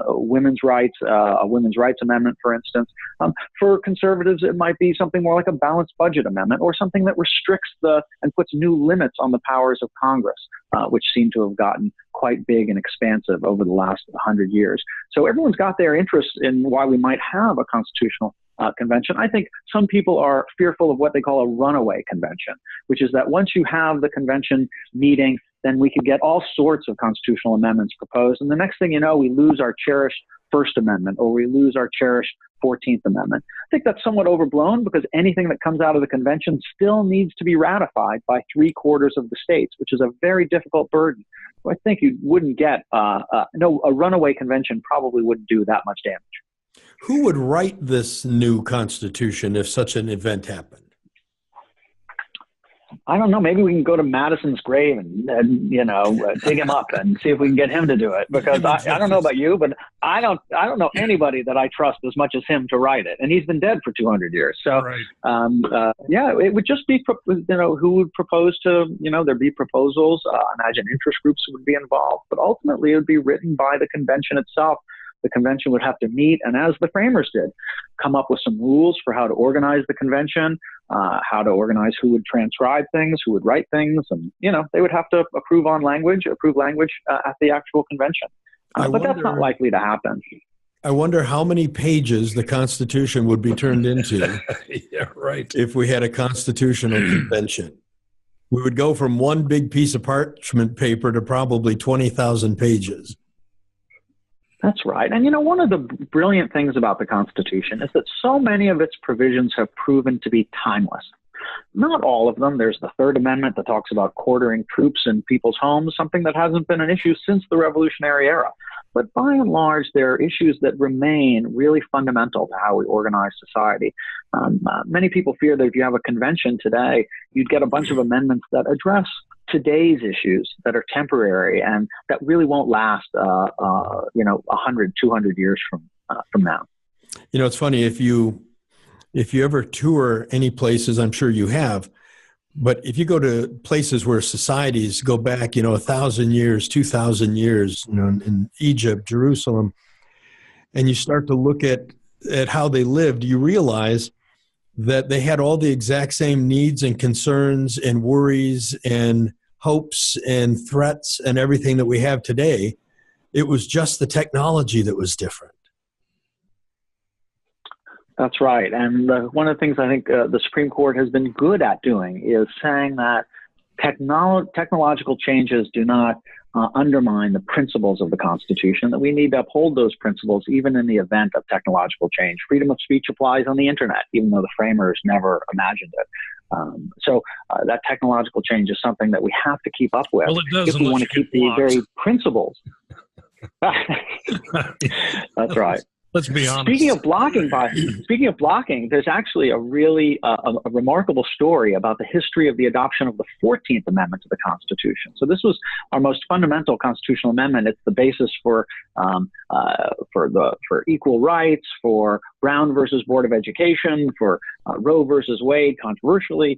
women's rights, a women's rights amendment, for instance. For conservatives, it might be something more like a balanced budget amendment or something that restricts and puts new limits on the powers of Congress, which seem to have gotten quite big and expansive over the last 100 years. So everyone's got their interest in why we might have a constitutional convention. I think some people are fearful of what they call a runaway convention, which is that once you have the convention meeting, then we can get all sorts of constitutional amendments proposed. And the next thing you know, we lose our cherished First Amendment or we lose our cherished 14th Amendment. I think that's somewhat overblown because anything that comes out of the convention still needs to be ratified by 3/4 of the states, which is a very difficult burden. So I think you wouldn't get, a runaway convention probably wouldn't do that much damage. Who would write this new Constitution if such an event happened? I don't know. Maybe we can go to Madison's grave and dig him up and see if we can get him to do it. Because I don't know about you, but I don't know anybody that I trust as much as him to write it. And he's been dead for 200 years. So, it would just be, who would propose to, there'd be proposals. I imagine interest groups would be involved. But ultimately, it would be written by the convention itself. The convention would have to meet, and as the framers did, come up with some rules for how to organize the convention, how to organize who would transcribe things, who would write things, and they would have to approve language at the actual convention. But that's not likely to happen. I wonder how many pages the Constitution would be turned into. Yeah, right. If we had a constitutional convention. We would go from one big piece of parchment paper to probably 20,000 pages. That's right. And one of the brilliant things about the Constitution is that so many of its provisions have proven to be timeless. Not all of them. There's the Third Amendment that talks about quartering troops in people's homes, something that hasn't been an issue since the Revolutionary era. But by and large, there are issues that remain really fundamental to how we organize society. Many people fear that if you have a convention today, you'd get a bunch of amendments that address today's issues that are temporary and that really won't last, 100, 200 years from now. It's funny, if you ever tour any places, I'm sure you have, but if you go to places where societies go back, 1,000 years, 2,000 years, in Egypt, Jerusalem, and you start to look at how they lived, you realize that they had all the exact same needs and concerns and worries and hopes and threats and everything that we have today. It was just the technology that was different. That's right. And one of the things I think the Supreme Court has been good at doing is saying that technological changes do not undermine the principles of the Constitution, that we need to uphold those principles even in the event of technological change. Freedom of speech applies on the internet, even though the framers never imagined it. So that technological change is something that we have to keep up with if we want to keep the very principles. That's right. Let's be honest. Speaking of blocking, there's actually a really a remarkable story about the history of the adoption of the 14th Amendment to the Constitution. So this was our most fundamental constitutional amendment. It's the basis for equal rights, for Brown versus Board of Education, for Roe versus Wade, controversially,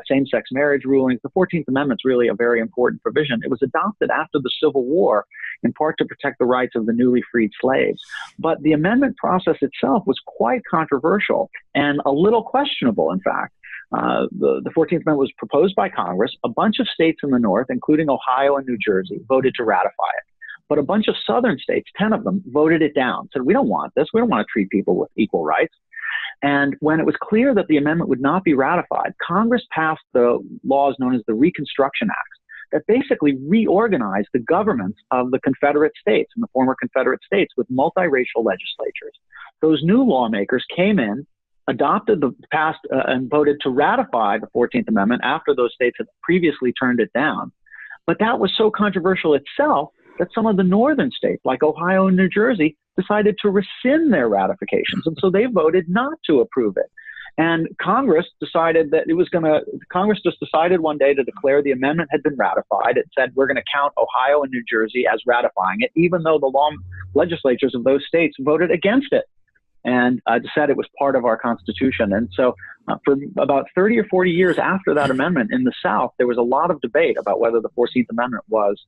same-sex marriage rulings. The 14th Amendment's really a very important provision. It was adopted after the Civil War, in part to protect the rights of the newly freed slaves. But the amendment process itself was quite controversial and a little questionable, in fact. The 14th Amendment was proposed by Congress. A bunch of states in the North, including Ohio and New Jersey, voted to ratify it. But a bunch of southern states, 10 of them, voted it down, said, we don't want this. We don't want to treat people with equal rights. And when it was clear that the amendment would not be ratified, Congress passed the laws known as the Reconstruction Act that basically reorganized the governments of the Confederate states and the former Confederate states with multiracial legislatures. Those new lawmakers came in, adopted and voted to ratify the 14th Amendment after those states had previously turned it down. But that was so controversial itself that some of the northern states, like Ohio and New Jersey, decided to rescind their ratifications. And so they voted not to approve it. And Congress decided that Congress just decided one day to declare the amendment had been ratified. It said, we're going to count Ohio and New Jersey as ratifying it, even though the legislatures of those states voted against it. and said it was part of our Constitution. And so for about 30 or 40 years after that amendment in the South, there was a lot of debate about whether the 14th Amendment was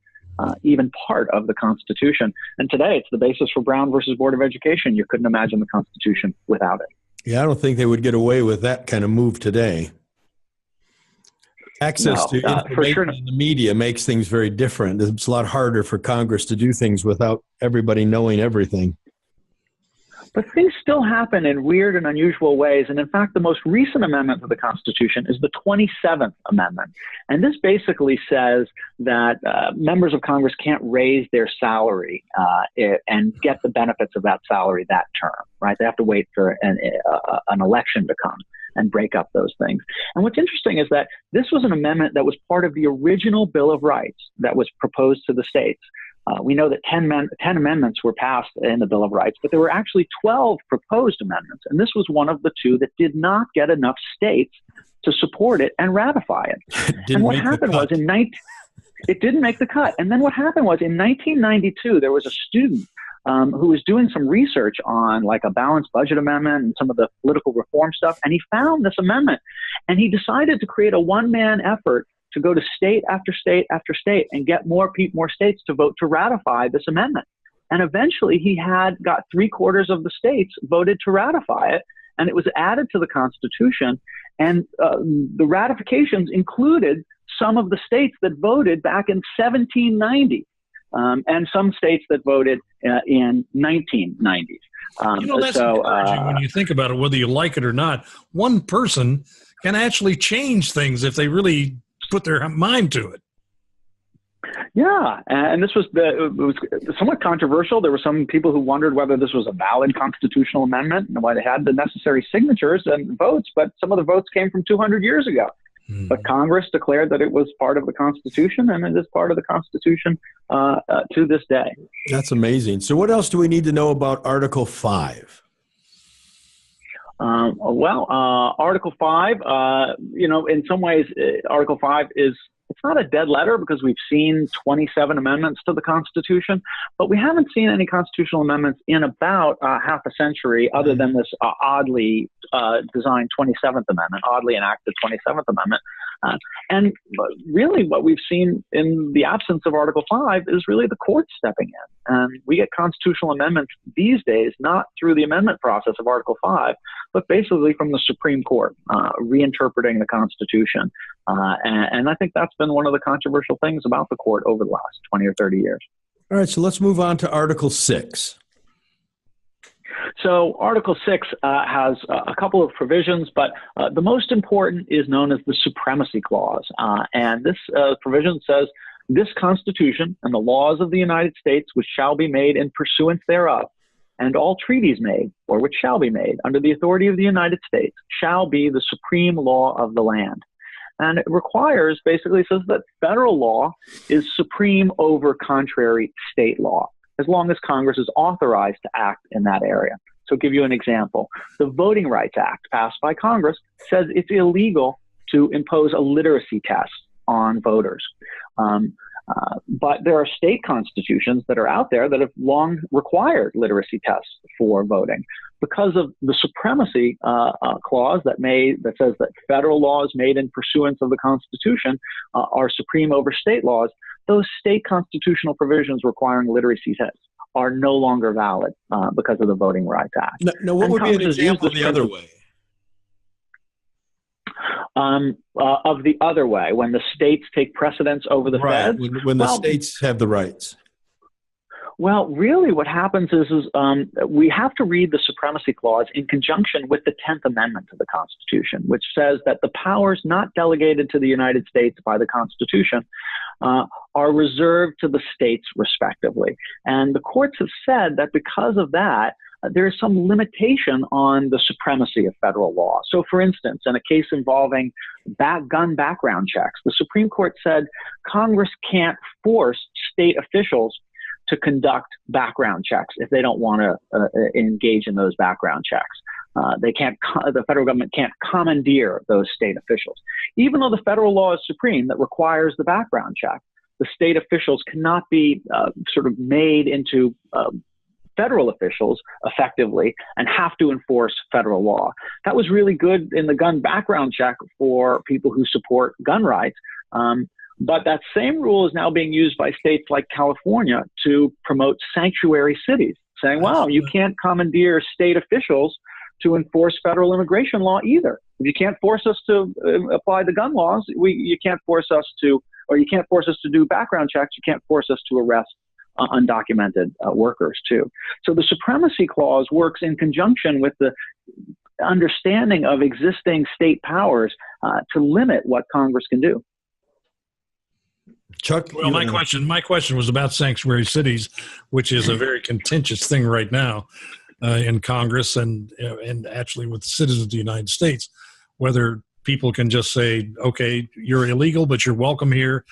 even part of the Constitution. And today it's the basis for Brown versus Board of Education. You couldn't imagine the Constitution without it. Yeah, I don't think they would get away with that kind of move today. Access to information in the media makes things very different. It's a lot harder for Congress to do things without everybody knowing everything. But things still happen in weird and unusual ways. And in fact, the most recent amendment to the Constitution is the 27th Amendment. And this basically says that members of Congress can't raise their salary and get the benefits of that salary that term, right? They have to wait for an election to come and break up those things. And what's interesting is that this was an amendment that was part of the original Bill of Rights that was proposed to the states. We know that 10 amendments were passed in the Bill of Rights, but there were actually 12 proposed amendments. And this was one of the two that did not get enough states to support it and ratify it. And what happened was it didn't make the cut. And then what happened was in 1992, there was a student who was doing some research on like a balanced budget amendment and some of the political reform stuff. And he found this amendment and he decided to create a one-man effort to go to state after state after state and get more states to vote to ratify this amendment. And eventually he got 3/4 of the states voted to ratify it, and it was added to the Constitution. And the ratifications included some of the states that voted back in 1790 and some states that voted in 1990s. That's encouraging when you think about it, whether you like it or not. One person can actually change things if they really put their mind to it. Yeah, and this was it was somewhat controversial. There were some people who wondered whether this was a valid constitutional amendment and why they had the necessary signatures and votes, but some of the votes came from 200 years ago. But Congress declared that it was part of the Constitution, and it is part of the Constitution to this day. That's amazing. So what else do we need to know about Article 5? Article 5, in some ways, Article 5 it's not a dead letter because we've seen 27 amendments to the Constitution, but we haven't seen any constitutional amendments in about half a century other than this oddly designed 27th Amendment, oddly enacted 27th Amendment. And really what we've seen in the absence of Article 5 is really the courts stepping in. And we get constitutional amendments these days, not through the amendment process of Article 5, but basically from the Supreme Court, reinterpreting the Constitution. And I think that's been one of the controversial things about the court over the last 20 or 30 years. All right, so let's move on to Article 6. So Article 6 has a couple of provisions, but the most important is known as the Supremacy Clause. And this provision says, this Constitution and the laws of the United States which shall be made in pursuance thereof, and all treaties made, or which shall be made, under the authority of the United States, shall be the supreme law of the land. And it basically says that federal law is supreme over contrary state law, as long as Congress is authorized to act in that area. So I'll give you an example. The Voting Rights Act passed by Congress says it's illegal to impose a literacy test on voters. But there are state constitutions that are out there that have long required literacy tests for voting. Because of the Supremacy Clause that says that federal laws made in pursuance of the Constitution are supreme over state laws, those state constitutional provisions requiring literacy tests are no longer valid because of the Voting Rights Act. No, what would be an example the other way? Of the other way, when the states take precedence over the feds? When the states have the rights. Well, really what happens is we have to read the Supremacy Clause in conjunction with the 10th Amendment to the Constitution, which says that the powers not delegated to the United States by the Constitution are reserved to the states respectively. And the courts have said that because of that, there is some limitation on the supremacy of federal law. So, for instance, in a case involving gun background checks, the Supreme Court said Congress can't force state officials to conduct background checks if they don't want to engage in those background checks. The federal government can't commandeer those state officials. Even though the federal law is supreme that requires the background check, the state officials cannot be sort of made into federal officials effectively and have to enforce federal law. That was really good in the gun background check for people who support gun rights. But that same rule is now being used by states like California to promote sanctuary cities, saying, wow, you can't commandeer state officials to enforce federal immigration law either. If you can't force us to apply the gun laws, you can't force us to, or you can't force us to do background checks, you can't force us to arrest undocumented workers too. So the Supremacy Clause works in conjunction with the understanding of existing state powers to limit what Congress can do. Chuck? Well, my question was about sanctuary cities, which is a very contentious thing right now in Congress and actually with the citizens of the United States, whether people can just say, okay, you're illegal, but you're welcome here.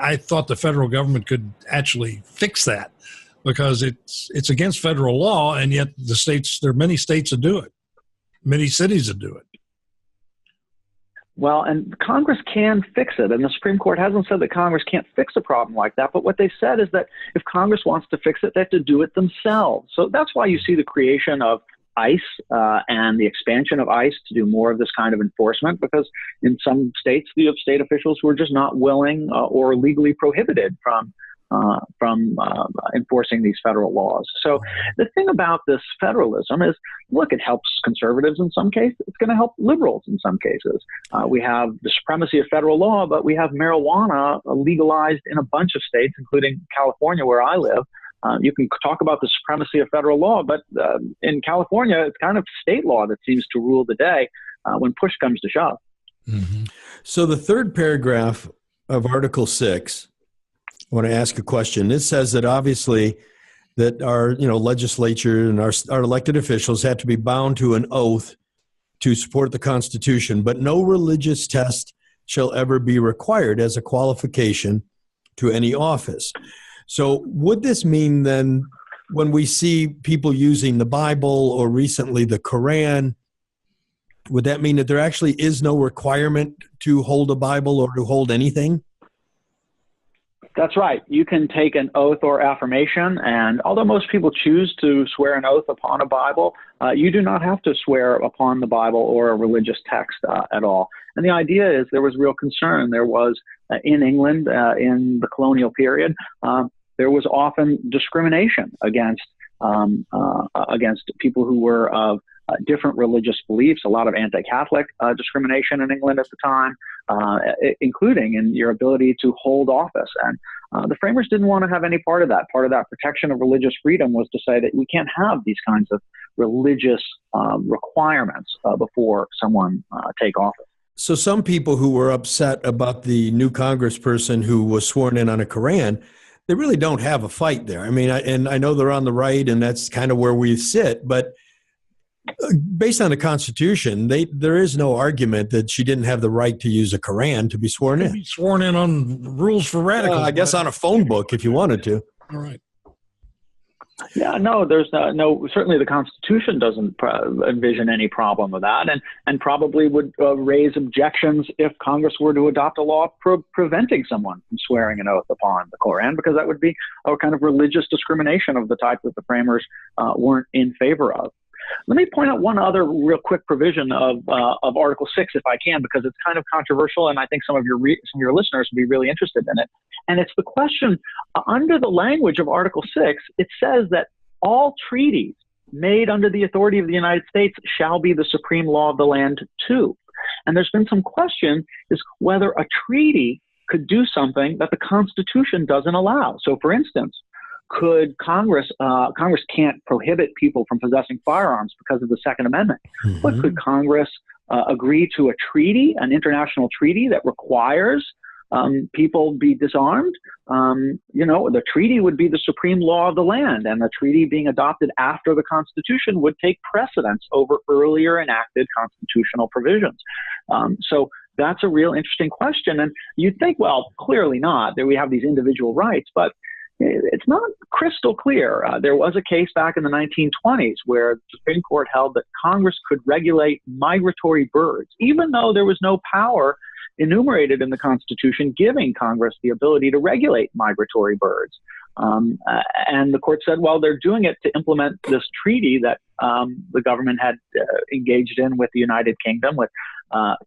I thought the federal government could actually fix that because it's against federal law, and yet there are many states that do it, many cities that do it. Well, and Congress can fix it, and the Supreme Court hasn't said that Congress can't fix a problem like that, but what they said is that if Congress wants to fix it, they have to do it themselves. So that's why you see the creation of ICE and the expansion of ICE to do more of this kind of enforcement, because in some states you have state officials who are just not willing or legally prohibited from enforcing these federal laws. So the thing about this federalism is, look, it helps conservatives in some cases. It's going to help liberals in some cases. We have the supremacy of federal law, but we have marijuana legalized in a bunch of states, including California, where I live. You can talk about the supremacy of federal law, but in California, it's kind of state law that seems to rule the day when push comes to shove. Mm-hmm. So the third paragraph of Article 6, I want to ask a question. It says that obviously that our legislature and our elected officials have to be bound to an oath to support the Constitution, but no religious test shall ever be required as a qualification to any office. So would this mean then when we see people using the Bible or recently the Quran, would that mean that there actually is no requirement to hold a Bible or to hold anything? That's right. You can take an oath or affirmation, and although most people choose to swear an oath upon a Bible, you do not have to swear upon the Bible or a religious text at all. And the idea is there was real concern. There was in England in the colonial period, there was often discrimination against people who were of different religious beliefs, a lot of anti-Catholic discrimination in England at the time, including in your ability to hold office. And the framers didn't want to have any part of that. Part of that protection of religious freedom was to say that we can't have these kinds of religious requirements before someone take office. So some people who were upset about the new congressperson who was sworn in on a Quran, they really don't have a fight there. I mean, and I know they're on the right, and that's kind of where we sit, but based on the Constitution, there is no argument that she didn't have the right to use a Quran to be sworn in. Be sworn in on rules for radicals. I guess on a phone book if you wanted to. All right. Yeah, no, there's no, certainly the Constitution doesn't envision any problem with that, and probably would raise objections if Congress were to adopt a law preventing someone from swearing an oath upon the Koran, because that would be a kind of religious discrimination of the type that the framers weren't in favor of. Let me point out one other real quick provision of Article 6, if I can, because it's kind of controversial, and I think some of your listeners would be really interested in it. And it's the question, under the language of Article 6, it says that all treaties made under the authority of the United States shall be the supreme law of the land too. And there's been some question is whether a treaty could do something that the Constitution doesn't allow. So, for instance, could Congress can't prohibit people from possessing firearms because of the Second Amendment, but could Congress agree to a treaty, an international treaty that requires people be disarmed? The treaty would be the supreme law of the land, and the treaty being adopted after the Constitution would take precedence over earlier enacted constitutional provisions. So that's a real interesting question. And you'd think, well, clearly not. There we have these individual rights, but it's not crystal clear. There was a case back in the 1920s where the Supreme Court held that Congress could regulate migratory birds, even though there was no power enumerated in the Constitution giving Congress the ability to regulate migratory birds. And the court said, well, they're doing it to implement this treaty that the government had engaged in with the United Kingdom, with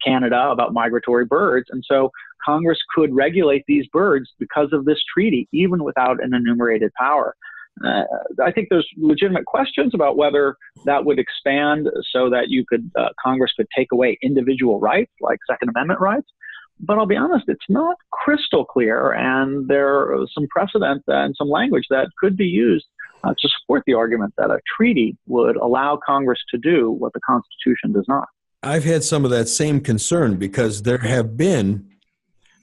Canada, about migratory birds. And so Congress could regulate these birds because of this treaty, even without an enumerated power. I think there's legitimate questions about whether that would expand so that Congress could take away individual rights, like Second Amendment rights. But I'll be honest, it's not crystal clear, and there are some precedent and some language that could be used to support the argument that a treaty would allow Congress to do what the Constitution does not. I've had some of that same concern because there have been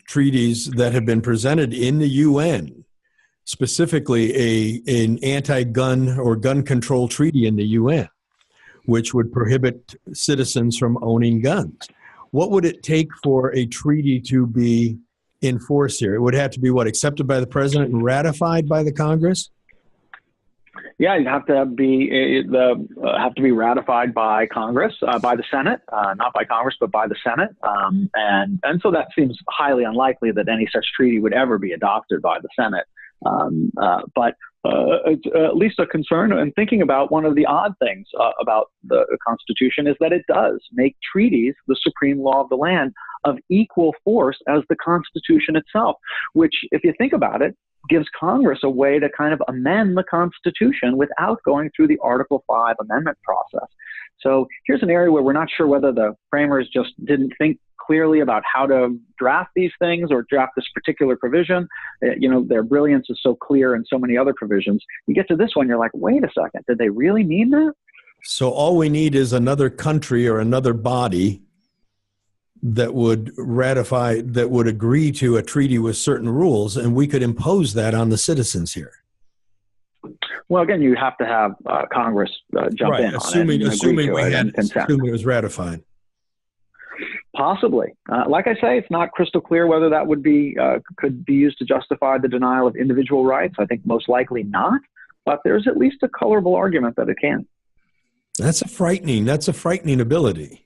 treaties that have been presented in the UN, specifically an anti-gun or gun control treaty in the UN, which would prohibit citizens from owning guns. What would it take for a treaty to be enforced here? It would have to be accepted by the president and ratified by the Congress? Yeah, it'd have to be ratified by Congress, by the Senate, not by Congress, but by the Senate. And so that seems highly unlikely that any such treaty would ever be adopted by the Senate. But it's at least a concern. And thinking about one of the odd things about the Constitution is that it does make treaties the supreme law of the land of equal force as the Constitution itself, which, if you think about it, gives Congress a way to kind of amend the Constitution without going through the Article 5 amendment process. So here's an area where we're not sure whether the framers just didn't think clearly about how to draft these things or draft this particular provision. Their brilliance is so clear in so many other provisions. You get to this one, you're like, wait a second, did they really mean that? So all we need is another country or another body that would ratify, that would agree to a treaty with certain rules, and we could impose that on the citizens here. Well, again, you have to have Congress jump in on it. Assuming it was ratified. Possibly. Like I say, it's not crystal clear whether that could be used to justify the denial of individual rights. I think most likely not, but there's at least a colorable argument that it can. That's a frightening ability.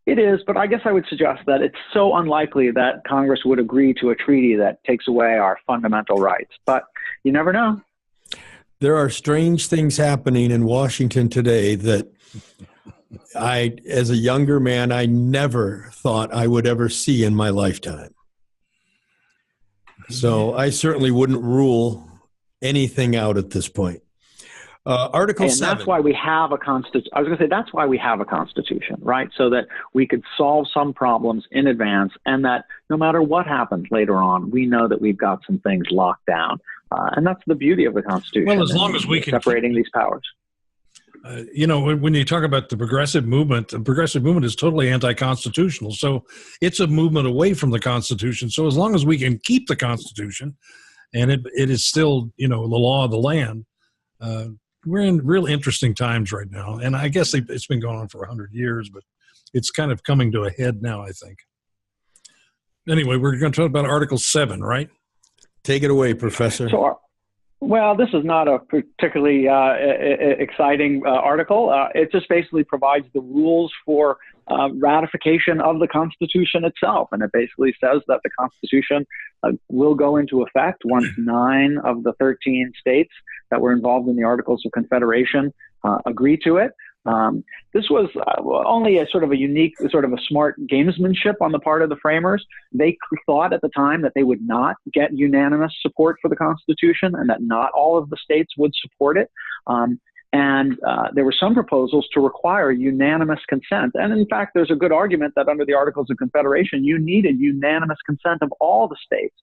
It is, but I guess I would suggest that it's so unlikely that Congress would agree to a treaty that takes away our fundamental rights. But you never know. There are strange things happening in Washington today that as a younger man, I never thought I would ever see in my lifetime. So I certainly wouldn't rule anything out at this point. Article 7. And that's why we have a constitution. I was going to say that's why we have a constitution, right? So that we could solve some problems in advance, and that no matter what happens later on, we know that we've got some things locked down. And that's the beauty of the Constitution. Well, as long as we can separating these powers. When you talk about the progressive movement is totally anti-constitutional. So it's a movement away from the Constitution. So as long as we can keep the Constitution, and it is still, the law of the land, we're in real interesting times right now. And I guess it's been going on for 100 years, but it's kind of coming to a head now, I think. Anyway, we're going to talk about Article 7, right? Take it away, Professor. Well, this is not a particularly exciting article. It just basically provides the rules for ratification of the Constitution itself. And it basically says that the Constitution will go into effect once 9 of the 13 states that were involved in the Articles of Confederation agree to it. This was only a sort of a unique, sort of a smart gamesmanship on the part of the framers. They thought at the time that they would not get unanimous support for the Constitution and that not all of the states would support it. And there were some proposals to require unanimous consent. And in fact, there's a good argument that under the Articles of Confederation, you needed unanimous consent of all the states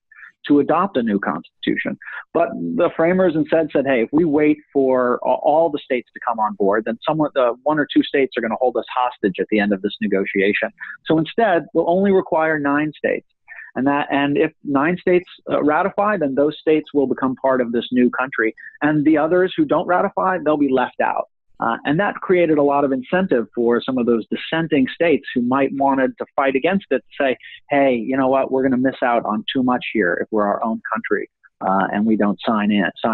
to adopt a new constitution. But the framers instead said, hey, if we wait for all the states to come on board, then one or two states are going to hold us hostage at the end of this negotiation. So instead, we'll only require 9 states. And if 9 states ratify, then those states will become part of this new country. And the others who don't ratify, they'll be left out. And that created a lot of incentive for some of those dissenting states who might wanted to fight against it to say, hey, you know what, we're going to miss out on too much here if we're our own country and we don't sign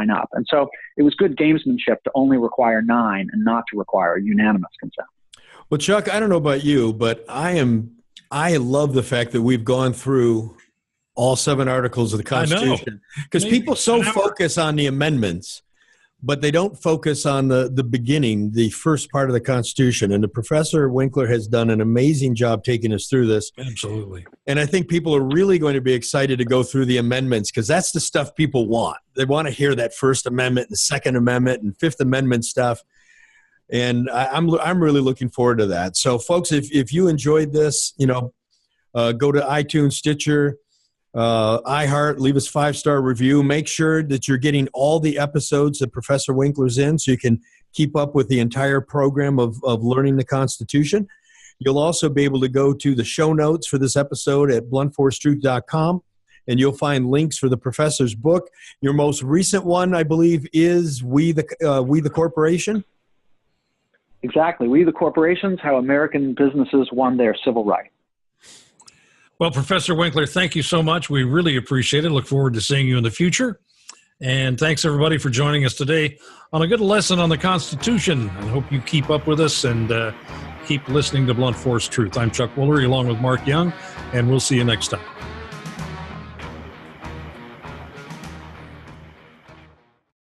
up. And so it was good gamesmanship to only require 9 and not to require unanimous consent. Well, Chuck, I don't know about you, but I love the fact that we've gone through All 7 articles of the Constitution. Because people so focus on the amendments, but they don't focus on the beginning, the first part of the Constitution. And the Professor Winkler has done an amazing job taking us through this. Absolutely. And I think people are really going to be excited to go through the amendments because that's the stuff people want. They want to hear that First Amendment and Second Amendment and Fifth Amendment stuff. And I'm really looking forward to that. So, folks, if you enjoyed this, go to iTunes, Stitcher, iHeart, leave us 5-star review. Make sure that you're getting all the episodes that Professor Winkler's in so you can keep up with the entire program of learning the Constitution. You'll also be able to go to the show notes for this episode at bluntforceTruth.com, and you'll find links for the professor's book. Your most recent one, I believe, is We the Corporation. Exactly. We the Corporations, How American Businesses Won Their Civil Rights. Well, Professor Winkler, thank you so much. We really appreciate it. Look forward to seeing you in the future. And thanks, everybody, for joining us today on a good lesson on the Constitution. I hope you keep up with us and keep listening to Blunt Force Truth. I'm Chuck Woolery along with Mark Young, and we'll see you next time.